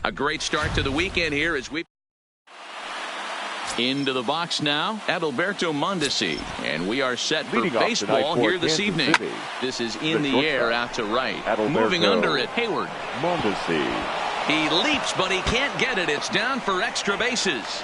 A great start to the weekend here as we into the box now, Adalberto Mondesi, and we are set for baseball here this evening. This is in the air out to right. Moving under it, Hayward. Mondesi. He leaps, but he can't get it. It's down for extra bases.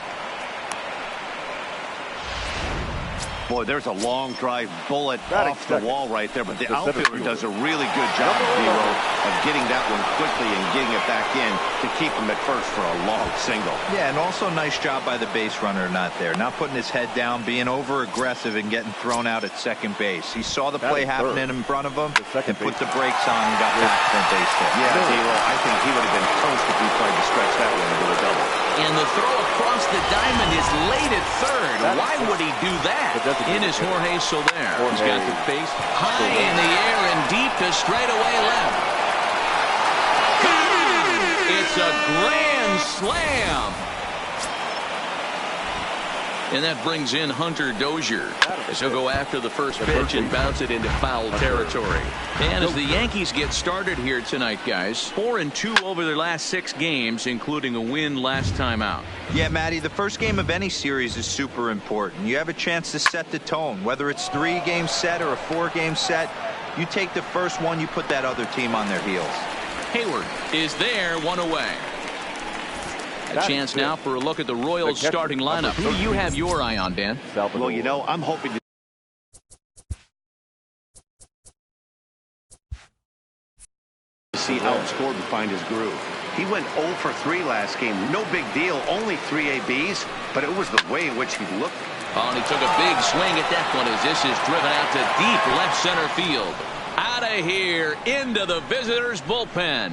Boy, there's a long drive bullet off the wall right there, but the outfielder does a really good job, Zero, of getting that one quickly and getting it back in to keep him at first for a long single. Yeah, and also nice job by the base runner not there, not putting his head down, being over-aggressive and getting thrown out at second base. He saw the play happening in front of him and put the brakes on and got back to the base hit. Yeah, Zero, I think he would have been toast if he tried to stretch that one into a double. And the throw across the diamond is late at third. Why would he do that? In is Jorge Soler. He's got the base high in the air and deep to straightaway left. It's a grand slam. And that brings in Hunter Dozier as he'll go after the first pitch and bounce it into foul territory. And as the Yankees get started here tonight, guys, 4-2 over their last 6 games, including a win last time out. Yeah, Matty, the first game of any series is super important. You have a chance to set the tone, whether it's 3-game set or a 4-game set. You take the first one, you put that other team on their heels. Hayward is there, one away. A chance now for a look at the Royals starting lineup. Who do you have your eye on, Dan? Well, you know, I'm hoping to see how he scored and find his groove. He went 0 for 3 last game. No big deal, only 3 ABs, but it was the way in which he looked. Oh, and he took a big swing at that one as this is driven out to deep left center field. Out of here, into the visitors' bullpen.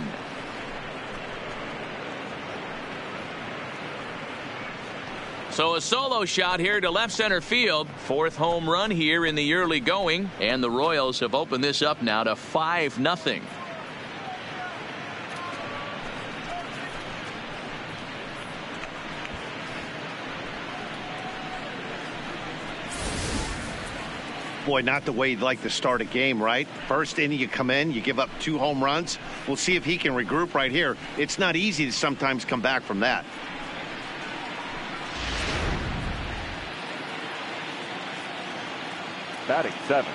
So a solo shot here to left center field. 4th home run here in the early going. And the Royals have opened this up now to 5-0. Boy, not the way you'd like to start a game, right? First inning, you come in, you give up 2 home runs. We'll see if he can regroup right here. It's not easy to sometimes come back from that. Batting 7,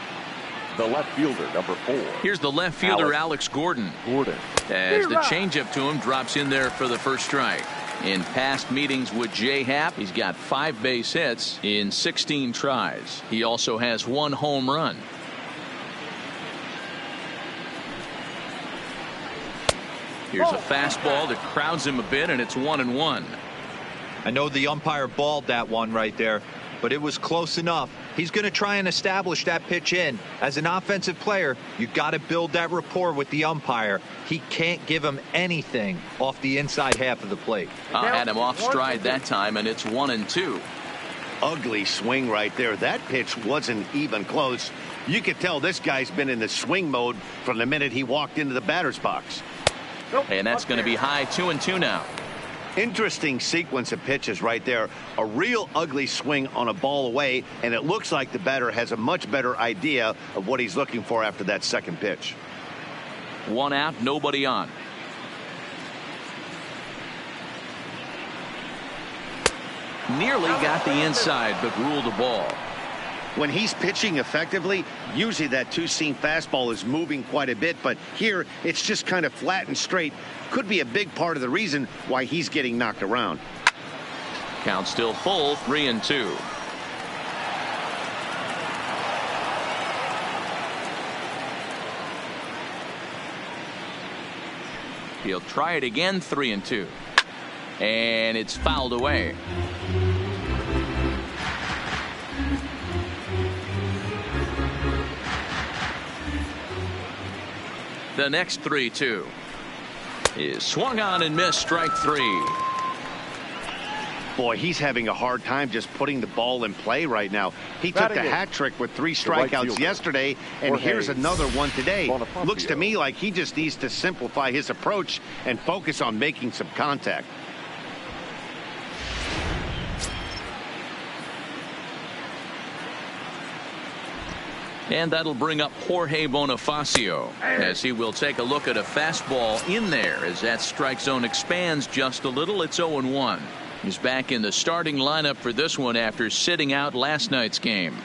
the left fielder, number 4. Here's the left fielder, Alex Gordon. As the changeup to him drops in there for the first strike. In past meetings with J. Happ, he's got 5 base hits in 16 tries. He also has 1 home run. Here's a fastball that crowds him a bit, and it's 1-1. I know the umpire balled that one right there, but it was close enough. He's going to try and establish that pitch in. As an offensive player, you got to build that rapport with the umpire. He can't give him anything off the inside half of the plate. Had him off stride that time, and it's 1-2. Ugly swing right there. That pitch wasn't even close. You could tell this guy's been in the swing mode from the minute he walked into the batter's box. And that's going to be high, 2-2 now. Interesting sequence of pitches right there. A real ugly swing on a ball away, and it looks like the batter has a much better idea of what he's looking for after that second pitch. 1 out, nobody on. Nearly got the inside, but ruled a ball. When he's pitching effectively, usually that 2-seam fastball is moving quite a bit, but here it's just kind of flat and straight. Could be a big part of the reason why he's getting knocked around. Count still full, 3-2. He'll try it again, 3-2. And it's fouled away. The next 3-2 is swung on and missed, strike 3. Boy, he's having a hard time just putting the ball in play right now. He took the hat trick with 3 strikeouts yesterday, and here's another one today. Looks to me like he just needs to simplify his approach and focus on making some contact. And that'll bring up Jorge Bonifacio as he will take a look at a fastball in there as that strike zone expands just a little. It's 0-1. He's back in the starting lineup for this one after sitting out last night's game.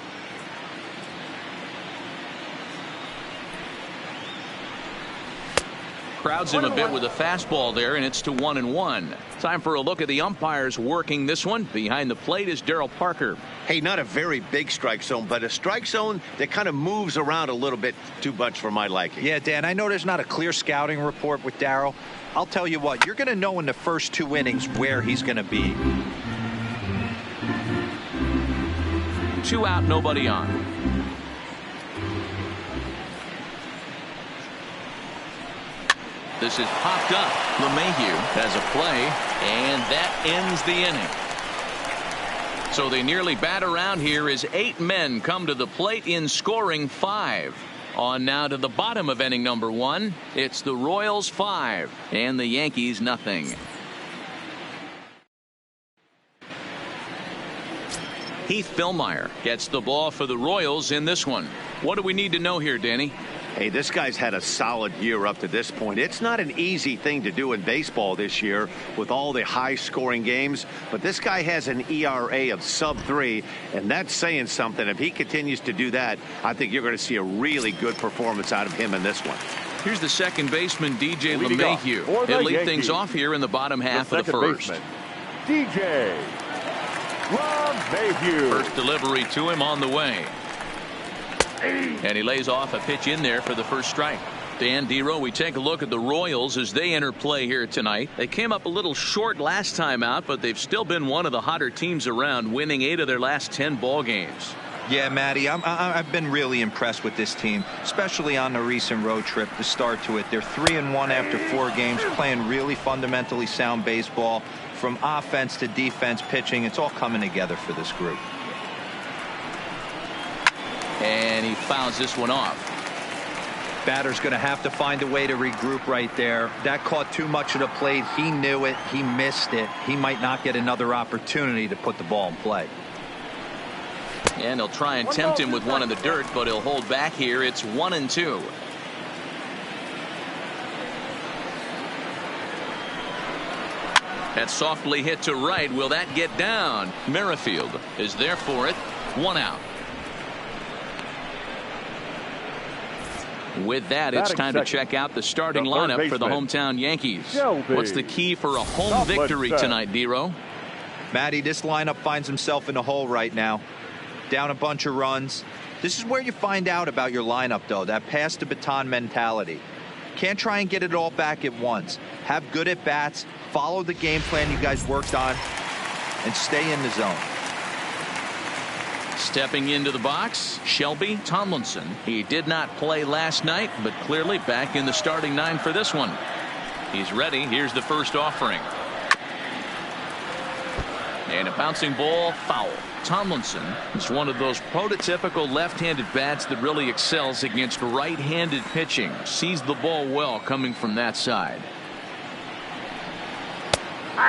Crowds him a bit with a fastball there, and it's to 1-1. Time for a look at the umpires working this one. Behind the plate is Darryl Parker. Hey, not a very big strike zone, but a strike zone that kind of moves around a little bit too much for my liking. Yeah, Dan, I know there's not a clear scouting report with Darryl. I'll tell you what, you're going to know in the first 2 innings where he's going to be. 2 out, nobody on. This is popped up. LeMahieu has a play, and that ends the inning. So they nearly bat around here as 8 men come to the plate in scoring 5. On now to the bottom of inning number 1. It's the Royals 5 and the Yankees nothing. Heath Fillmyer gets the ball for the Royals in this one. What do we need to know here, Danny? Hey, this guy's had a solid year up to this point. It's not an easy thing to do in baseball this year with all the high-scoring games, but this guy has an ERA of sub-3, and that's saying something. If he continues to do that, I think you're going to see a really good performance out of him in this one. Here's the second baseman, DJ LeMahieu. He'll lead things off here in the bottom half of the first. DJ LeMahieu. First delivery to him on the way. And he lays off a pitch in there for the first strike. Dan Dero, we take a look at the Royals as they enter play here tonight. They came up a little short last time out, but they've still been one of the hotter teams around, winning 8 of their last 10 ball games. Yeah, Matty, I've been really impressed with this team, especially on the recent road trip, the start to it. They're 3-1 after 4 games, playing really fundamentally sound baseball. From offense to defense, pitching, it's all coming together for this group. And he fouls this one off. Batter's going to have to find a way to regroup right there. That caught too much of the plate. He knew it. He missed it. He might not get another opportunity to put the ball in play. And he'll try and tempt him with one in the dirt, but he'll hold back here. It's 1-2. That's softly hit to right. Will that get down? Merrifield is there for it. 1 out. With that, it's time to check out the starting lineup for the hometown Yankees. What's the key for a home victory tonight, Dero? Matty, this lineup finds himself in a hole right now. Down a bunch of runs. This is where you find out about your lineup, though, that pass the baton mentality. Can't try and get it all back at once. Have good at-bats, follow the game plan you guys worked on, and stay in the zone. Stepping into the box, Shelby Tomlinson. He did not play last night, but clearly back in the starting 9 for this one. He's ready. Here's the first offering. And a bouncing ball, foul. Tomlinson is one of those prototypical left-handed bats that really excels against right-handed pitching. Sees the ball well coming from that side.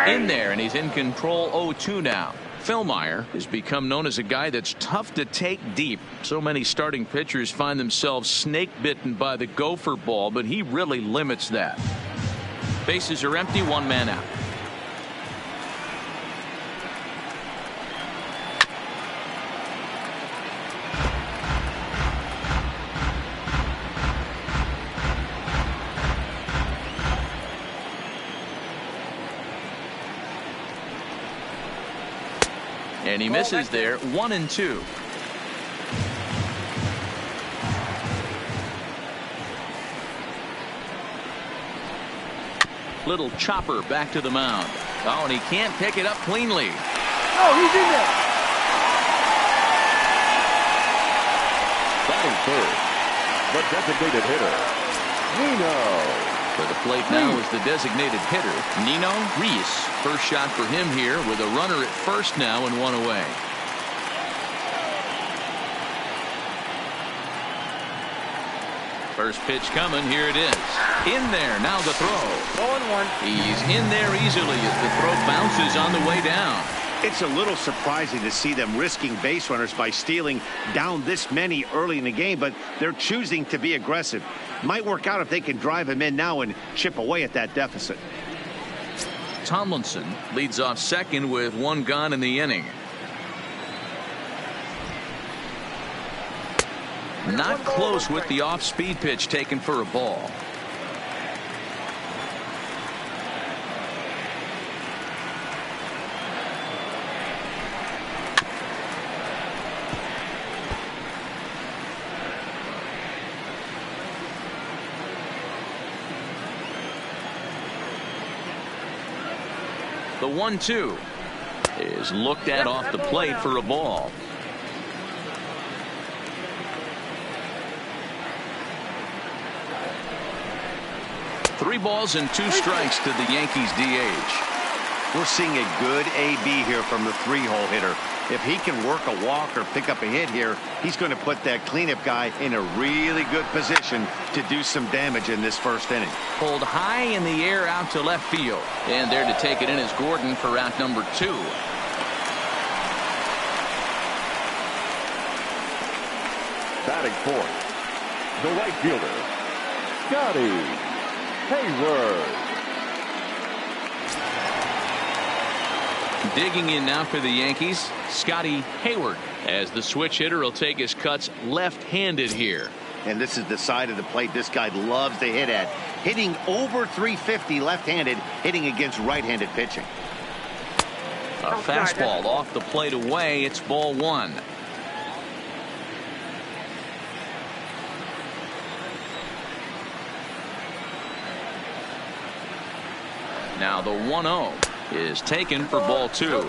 In there, and he's in control. 0-2 now. Fillmyer has become known as a guy that's tough to take deep. So many starting pitchers find themselves snake bitten by the gopher ball, but he really limits that. Bases are empty, 1 man out. And he misses there. 1-2. Little chopper back to the mound. Oh, and he can't pick it up cleanly. Oh, he's in there. Batting third, the designated hitter, Nino. For the plate now is the designated hitter, Nino Reese. First shot for him here with a runner at first now and 1 away. First pitch coming. Here it is. In there. Now the throw. 0-1. He's in there easily as the throw bounces on the way down. It's a little surprising to see them risking base runners by stealing down this many early in the game, but they're choosing to be aggressive. Might work out if they can drive him in now and chip away at that deficit. Tomlinson leads off second with one gone in the inning. Not close with the off-speed pitch taken for a ball. The 1-2 is looked at off the plate for a ball. Three balls and two strikes to the Yankees DH. We're seeing a good AB here from the 3-hole hitter. If he can work a walk or pick up a hit here, he's going to put that cleanup guy in a really good position to do some damage in this first inning. Pulled high in the air out to left field. And there to take it in is Gordon for out number 2. Batting fourth, the right fielder, Scotty Hayward. Digging in now for the Yankees, Scotty Hayward, as the switch hitter will take his cuts left-handed here. And this is the side of the plate this guy loves to hit at. Hitting over 350 left-handed, hitting against right-handed pitching. A fastball off the plate away. It's ball 1. Now the 1-0 is taken for ball 2.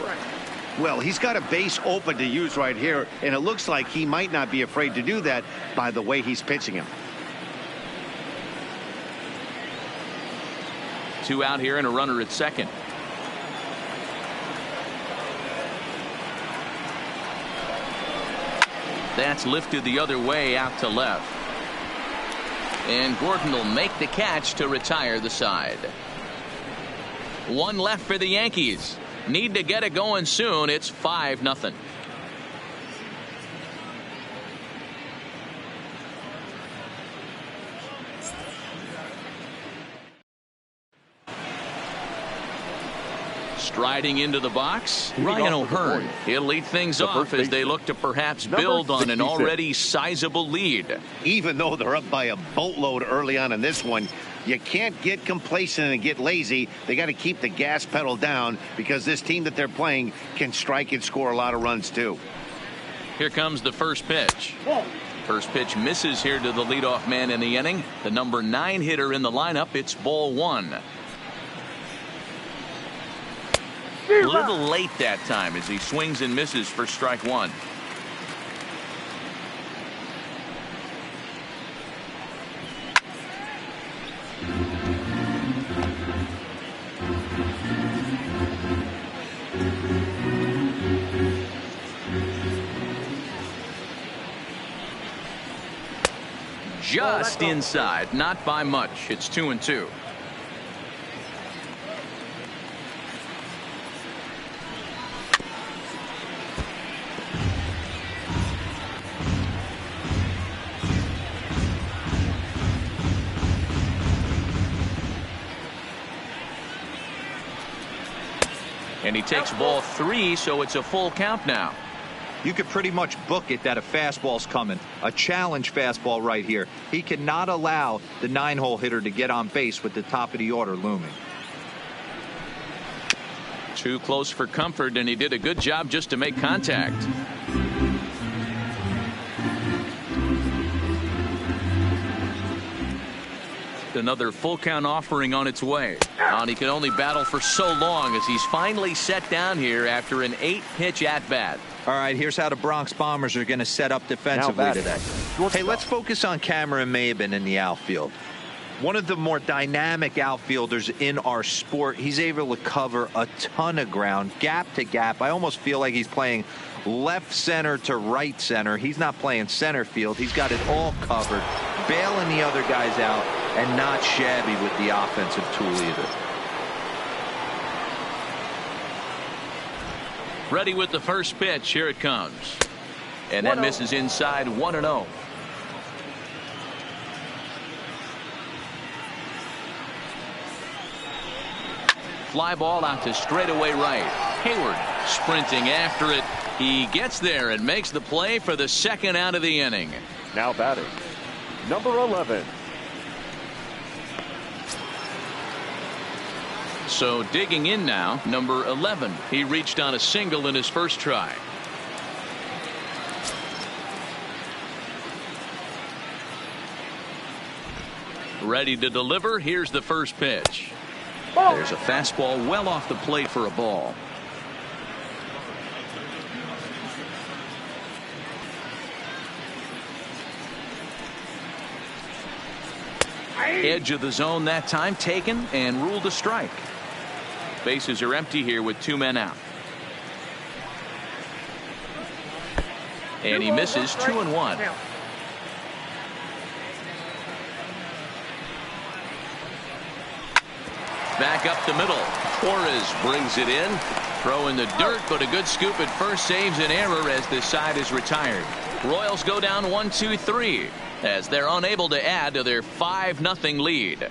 Well, he's got a base open to use right here, and it looks like he might not be afraid to do that by the way he's pitching him. 2 out here and a runner at second. That's lifted the other way out to left. And Gordon will make the catch to retire the side. 1 left for the Yankees. Need to get it going soon. It's 5-0. Striding into the box, Ryan O'Hearn. He'll lead things off as they look to perhaps build on an already sizable lead. Even though they're up by a boatload early on in this one, you can't get complacent and get lazy. They got to keep the gas pedal down because this team that they're playing can strike and score a lot of runs too. Here comes the first pitch. First pitch misses here to the leadoff man in the inning. The number 9 hitter in the lineup. It's ball 1. A little late that time as he swings and misses for strike 1. Just inside, not by much. It's 2-2. And he takes ball 3, so it's a full count now. You could pretty much book it that a fastball's coming. A challenge fastball right here. He cannot allow the 9-hole hitter to get on base with the top of the order looming. Too close for comfort, and he did a good job just to make contact. Another full count offering on its way. And he can only battle for so long as he's finally set down here after an 8-pitch at-bat. All right, here's how the Bronx Bombers are going to set up defensively today. Hey, let's focus on Cameron Maybin in the outfield. One of the more dynamic outfielders in our sport. He's able to cover a ton of ground, gap to gap. I almost feel like he's playing left center to right center. He's not playing center field. He's got it all covered, bailing the other guys out, and not shabby with the offensive tool either. Ready with the first pitch. Here it comes. And that misses inside. 1-0. Fly ball out to straightaway right. Hayward sprinting after it. He gets there and makes the play for the second out of the inning. Now batting, number 11. So digging in now, number 11. He reached on a single in his first try. Ready to deliver. Here's the first pitch. There's a fastball well off the plate for a ball. Edge of the zone that time taken and ruled a strike. Bases are empty here with 2 men out. And he misses. 2-1. Back up the middle. Torres brings it in. Throw in the dirt, but a good scoop at first saves an error as this side is retired. Royals go down 1-2-3 as they're unable to add to their 5-0 lead.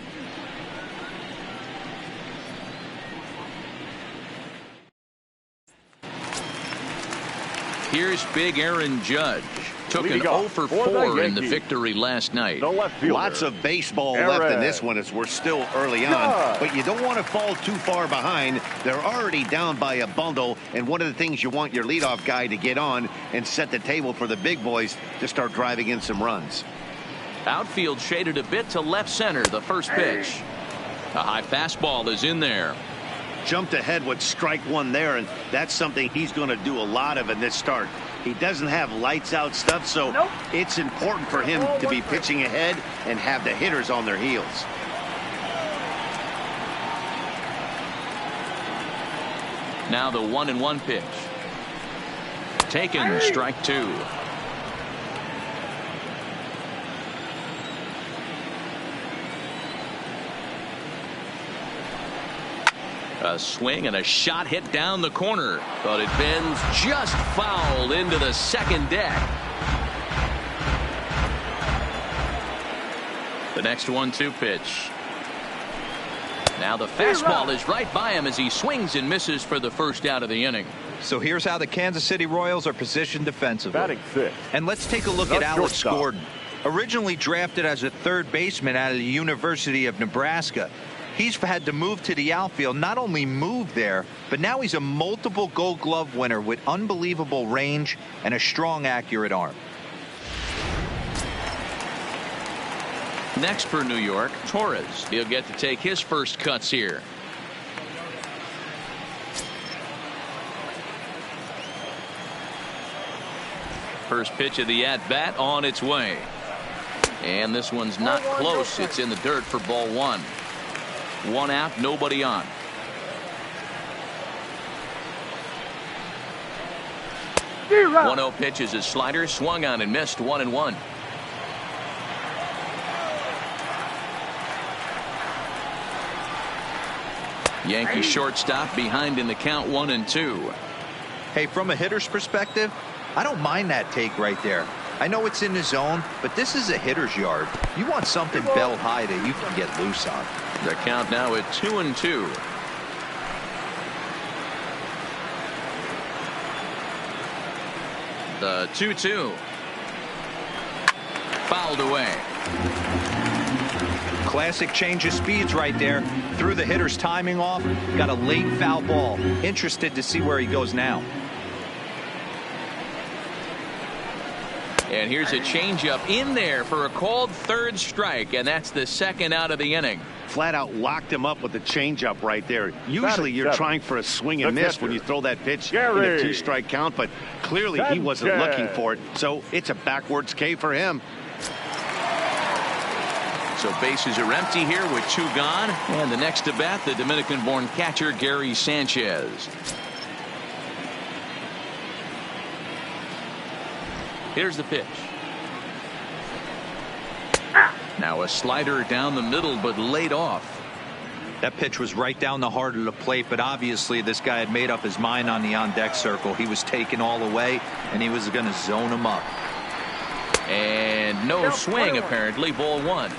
Here's big Aaron Judge. Took an 0 for 4 in the victory last night. Lots of baseball left in this one as we're still early on. But you don't want to fall too far behind. They're already down by a bundle. And one of the things you want your leadoff guy to get on and set the table for the big boys to start driving in some runs. Outfield shaded a bit to left center. The first pitch. A high fastball is in there. Jumped ahead with strike one there, and that's something he's going to do a lot of in this start. He doesn't have lights out stuff, so it's important for him to be pitching ahead and have the hitters on their heels. Now the 1-1 pitch. Taken. Strike 2. A swing and a shot hit down the corner, but it bends just foul into the second deck. The next 1-2 pitch. Now the fastball is right by him as he swings and misses for the first out of the inning. So here's how the Kansas City Royals are positioned defensively. Batting fifth. And let's take a look at Alex Gordon. Originally drafted as a third baseman out of the University of Nebraska. He's had to move to the outfield, not only move there, but now he's a multiple Gold Glove winner with unbelievable range and a strong, accurate arm. Next for New York, Torres. He'll get to take his first cuts here. First pitch of the at-bat on its way. And this one's not close. It's in the dirt for ball 1. 1 out, nobody on. Zero. 1-0 pitch is a slider, swung on and missed. 1-1. Yankee shortstop behind in the count. 1-2. Hey, from a hitter's perspective, I don't mind that take right there. I know it's in the zone, but this is a hitter's yard. You want something bell high that you can get loose on. The count now at 2-2. The 2-2. Fouled away. Classic change of speeds right there. Threw the hitter's timing off. Got a late foul ball. Interested to see where he goes now. And here's a changeup in there for a called third strike, and that's the second out of the inning. Flat out locked him up with the changeup right there. Usually you're trying for a swing and miss when you throw that pitch in a 2-strike count, but clearly he wasn't looking for it, so it's a backwards K for him. So bases are empty here with 2 gone, and the next to bat, the Dominican-born catcher Gary Sanchez. Here's the pitch. Now a slider down the middle, but laid off. That pitch was right down the heart of the plate, but obviously this guy had made up his mind on the on-deck circle. He was taken all the way, and he was going to zone him up. And no swing, apparently. Ball one.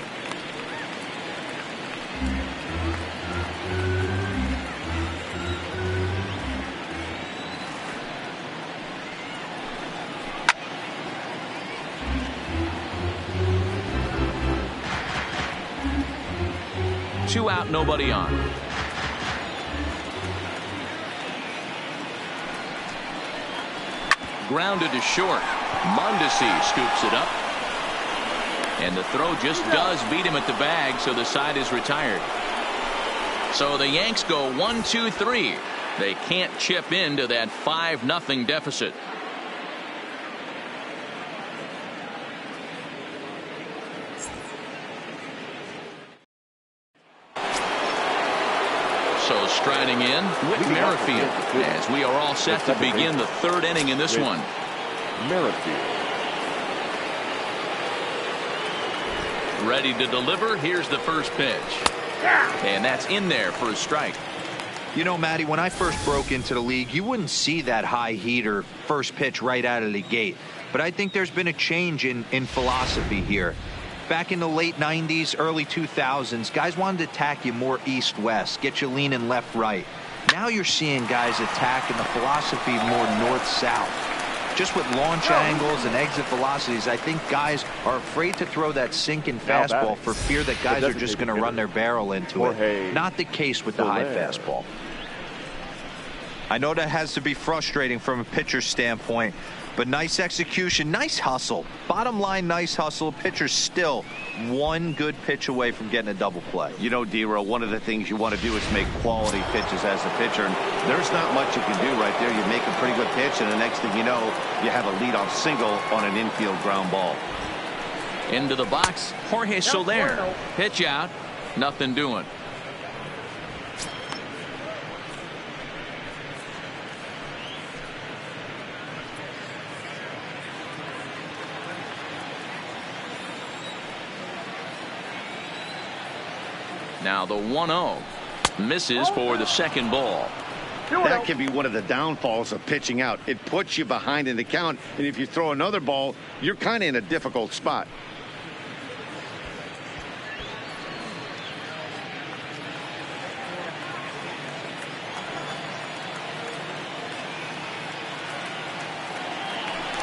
Two out, nobody on. Grounded to short. Mondesi scoops it up. And the throw just does beat him at the bag, so the side is retired. So the Yanks go 1-2-3. They can't chip into that 5-0 deficit. So striding in, Whit Merrifield, as we are all set to begin the third inning in this one. Merrifield. Ready to deliver. Here's the first pitch. And that's in there for a strike. You know, Matty, when I first broke into the league, you wouldn't see that high heater first pitch right out of the gate. But I think there's been a change in philosophy here. Back in the late 90s, early 2000s, guys wanted to attack you more east-west, get you leaning left-right. Now you're seeing guys attack in the philosophy more north-south. Just with launch angles and exit velocities, I think guys are afraid to throw that sinking fastball for fear that guys are just going to run their barrel into it. Not the case with the high fastball. I know that has to be frustrating from a pitcher's standpoint, but nice execution, nice hustle. Bottom line, nice hustle. Pitcher's still one good pitch away from getting a double play. You know, D-Row, one of the things you want to do is make quality pitches as a pitcher. And there's not much you can do right there. You make a pretty good pitch, and the next thing you know, you have a leadoff single on an infield ground ball. Into the box, Jorge Soler. Pitch out, nothing doing. Now the 1-0 misses for the second ball. That can be one of the downfalls of pitching out. It puts you behind in the count, and if you throw another ball, you're kind of in a difficult spot.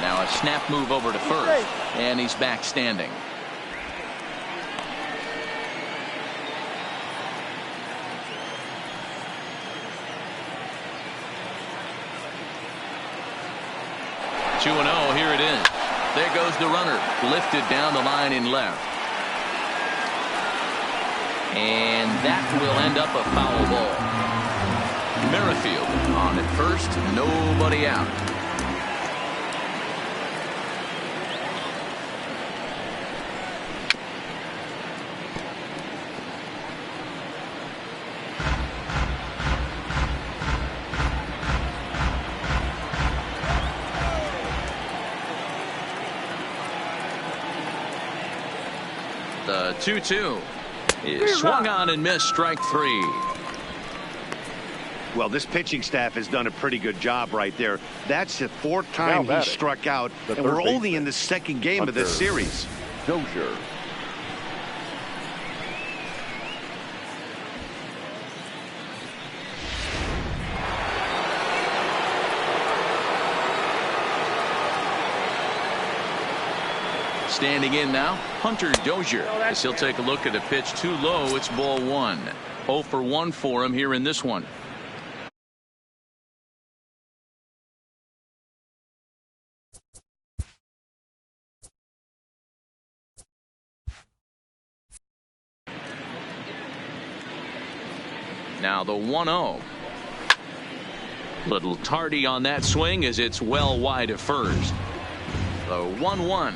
Now a snap move over to first, and he's back standing. Two and 0, here it is. There goes the runner, lifted down the line in left. And that will end up a foul ball. Merrifield on at first, nobody out. The 2-2 is swung on and missed, strike three. Well, this pitching staff has done a pretty good job right there. That's the fourth time he struck out, and we're only in the second game of this series. Dozier. Standing in now, Hunter Dozier, as he'll take a look at a pitch too low. It's ball one. 0 for 1 for him here in this one. Now the 1-0. Little tardy on that swing as it's well wide of first. The 1-1.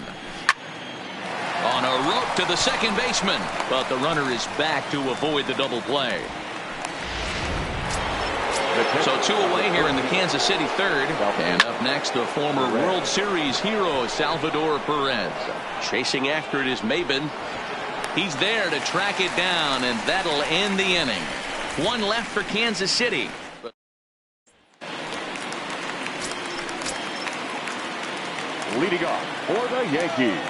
On a rope to the second baseman, but the runner is back to avoid the double play. So 2 away here in the Kansas City third. And up next, the former World Series hero, Salvador Perez. Chasing after it is Maben. He's there to track it down, and that'll end the inning. One left for Kansas City. Leading off for the Yankees,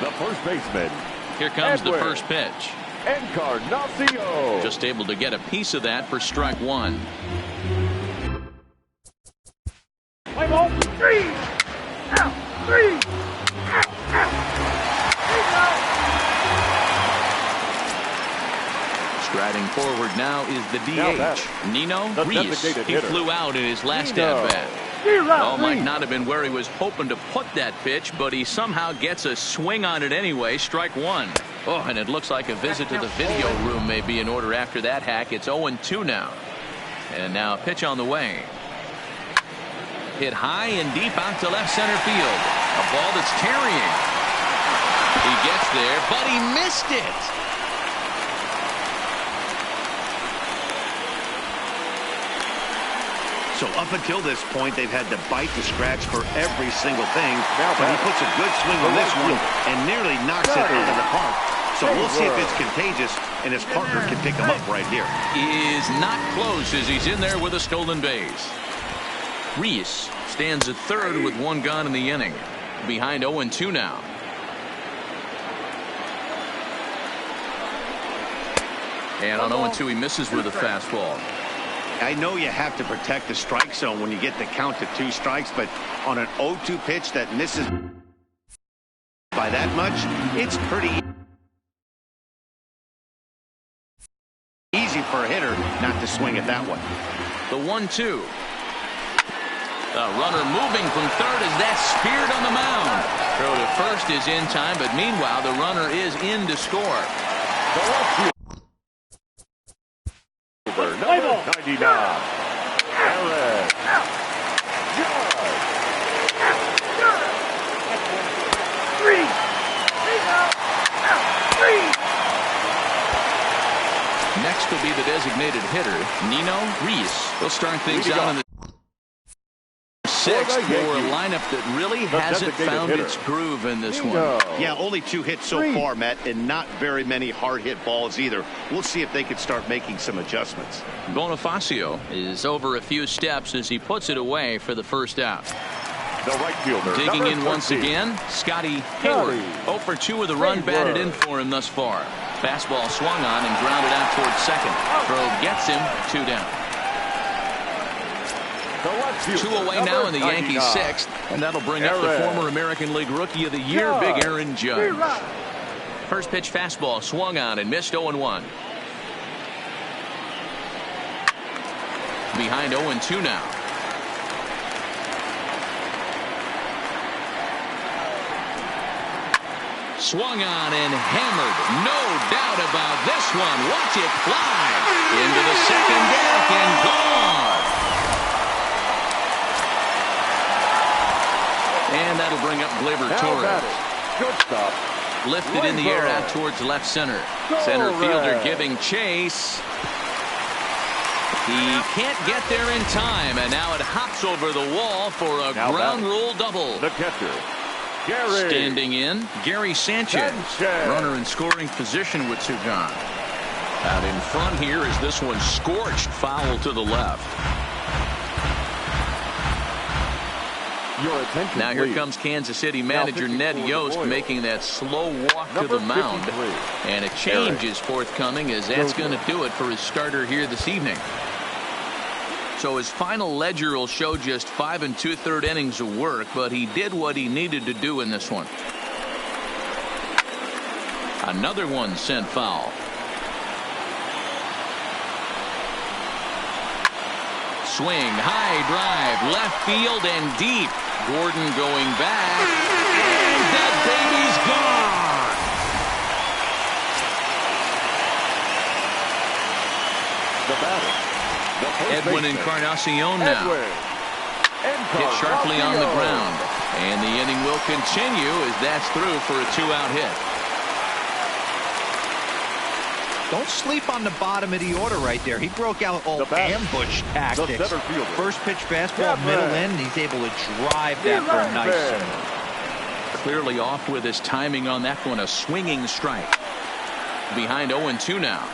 the first baseman. Here comes the first pitch. Encarnacion. Just able to get a piece of that for strike one. Play ball. Three. Out. Three. Striding forward now is the DH, Nino Reese. He flew out in his last at-bat. Oh, might not have been where he was hoping to put that pitch, but he somehow gets a swing on it anyway. Strike one. Oh, and it looks like a visit to the video room may be in order after that hack. It's 0-2 now. And now a pitch on the way. Hit high and deep out to left center field. A ball that's tarrying. He gets there, but he missed it. So up until this point, they've had to bite the scratch for every single thing. But he puts a good swing on this one and nearly knocks it out of the park. So we'll see if it's contagious, and his partner can pick him up right here. Is not close as he's in there with a stolen base. Reese stands at third with one gone in the inning. Behind 0-2 now. And on 0-2, he misses with a fastball. I know you have to protect the strike zone when you get the count to 2 strikes, but on an 0-2 pitch that misses by that much, it's pretty easy for a hitter not to swing at that one. The 1-2. The runner moving from third as that's speared on the mound. Throw to first is in time, but meanwhile the runner is in to score. Number 99, Aaron Judge. Three. Next will be the designated hitter, Nino Reese. We'll start things out in the sixth for a lineup that really hasn't found its groove in this one. Yeah, only 2 hits so far, Matt, and not very many hard-hit balls either. We'll see if they can start making some adjustments. Bonifacio is over a few steps as he puts it away for the first out. The right fielder. Digging in once again, Scotty Hayward. 0 for 2 with a run batted in for him thus far. Fastball swung on and grounded out towards second. Throw gets him, 2 down. 2 away now in the Yankees' 6th, and that'll bring up the former American League Rookie of the Year, Big Aaron Judge. First pitch fastball swung on and missed 0-1. Behind 0-2 now. Swung on and hammered. No doubt about this one. Watch it fly into the second deck and gone. And that'll bring up Gleyber Torres. Good stop. Lifted in the air out towards left center. Center fielder giving chase. He can't get there in time, and now it hops over the wall for a ground rule double. The catcher, Gary. Standing in, Gary Sanchez. Runner in scoring position with 2 gone. Out in front here is this one scorched foul to the left. Now here comes Kansas City manager Ned Yost making that slow walk to the mound. And a change is forthcoming as that's going to do it for his starter here this evening. So his final ledger will show just 5 2/3 innings of work, but he did what he needed to do in this one. Another one sent foul. Swing, high drive, left field and deep. Gordon going back, and that baby's gone. The batter, Edwin Encarnacion now. Hit sharply on the ground, and the inning will continue as that's through for a 2-out hit. Don't sleep on the bottom of the order right there. He broke out all ambush tactics. First pitch fastball, middle end. He's able to drive that for a nice single. Clearly off with his timing on that one. A swinging strike. Behind 0-2 now.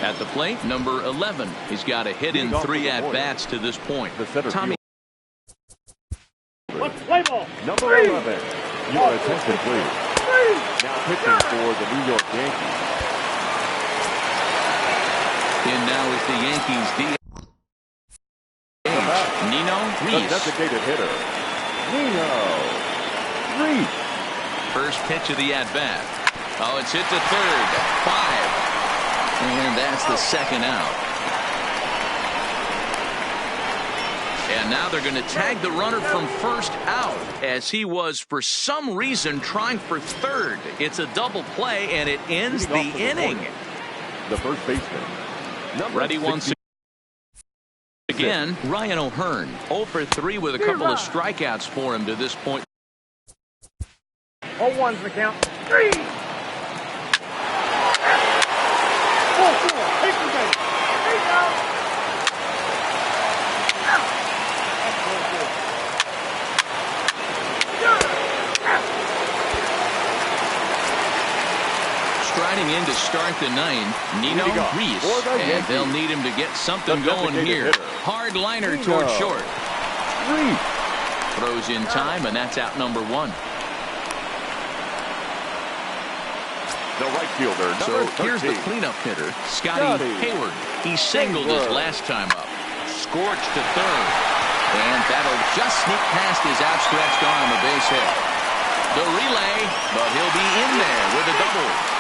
At the plate, number 11. He's got a hit in 3 at-bats to this point. Tommy. Let's play ball. Number 11. Your attention, please. Now pitching for the New York Yankees. In now is the Yankees DH. Nino The Reese. designated hitter, Nino Reese. First pitch of the at-bat. Oh, it's hit to third. 5. And that's the second out. And now they're going to tag the runner from first out, as he was for some reason trying for third. It's a double play, and it ends the inning. The first baseman. Ready once again, Ryan O'Hearn. 0 for 3 with a couple of strikeouts for him to this point. 0-1's the count. 3. 4-4. Take the base. 3 out. Striding in to start the 9th, Nino Reese, and they'll need him to get something going here. Hard liner toward short. Throws in time, and that's out number 1. The right fielder. So here's the cleanup hitter, Scotty Hayward. He singled his last time up. Scorched to third. And that'll just sneak past his outstretched arm, a base hit. The relay, but he'll be in there with a double.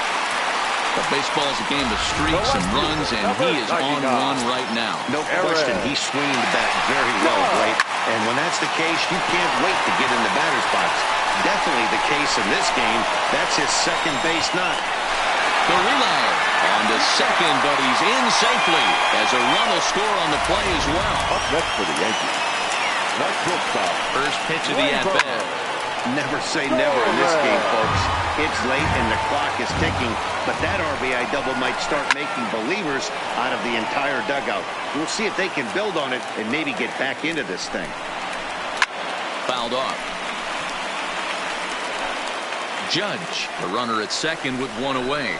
But baseball's a game of streaks and runs, and he is on one right now. No question, he's swinging the bat very well, right? And when that's the case, you can't wait to get in the batter's box. Definitely the case in this game. That's his second base knock. The relay on to second, but he's in safely as a run will score on the play as well. Up next for the Yankees. Nice shortstop. First pitch of the at-bat. Never say never in this game, folks. It's late and the clock is ticking, but that RBI double might start making believers out of the entire dugout. We'll see if they can build on it and maybe get back into this thing. Fouled off. Judge, the runner at second with 1 away.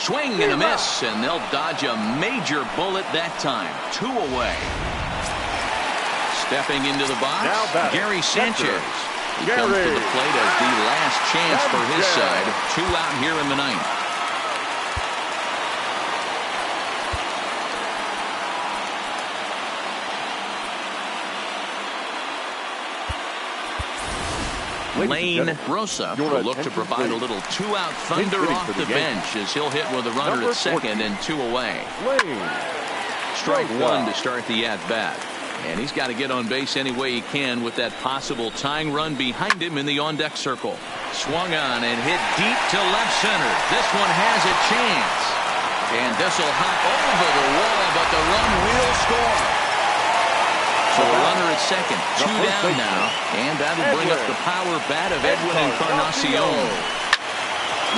Swing and a miss, and they'll dodge a major bullet that time. 2 away. Stepping into the box, Gary Sanchez. He comes to the plate as the last chance for his side. 2 out here in the 9th. Lane Rosa will look to provide a little 2-out thunder off the bench as he'll hit with a runner at second and 2 away. Strike 1 to start the at-bat. And he's got to get on base any way he can with that possible tying run behind him in the on-deck circle. Swung on and hit deep to left center. This one has a chance. And this will hop over the wall, but the run will score. So a runner at second, 2 down now, and that'll bring up the power bat of Edwin Encarnacion.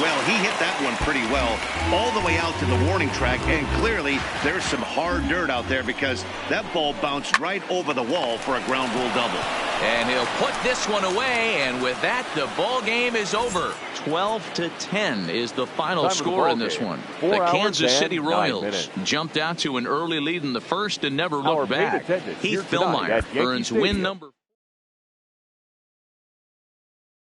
Well, he hit that one pretty well all the way out to the warning track, and clearly there's some hard dirt out there because that ball bounced right over the wall for a ground rule double. And he'll put this one away, and with that, the ball game is over. 12-10 is the final score in this one. The Kansas City Royals jumped out to an early lead in the first and never looked back. Heath Philmeyer earns win number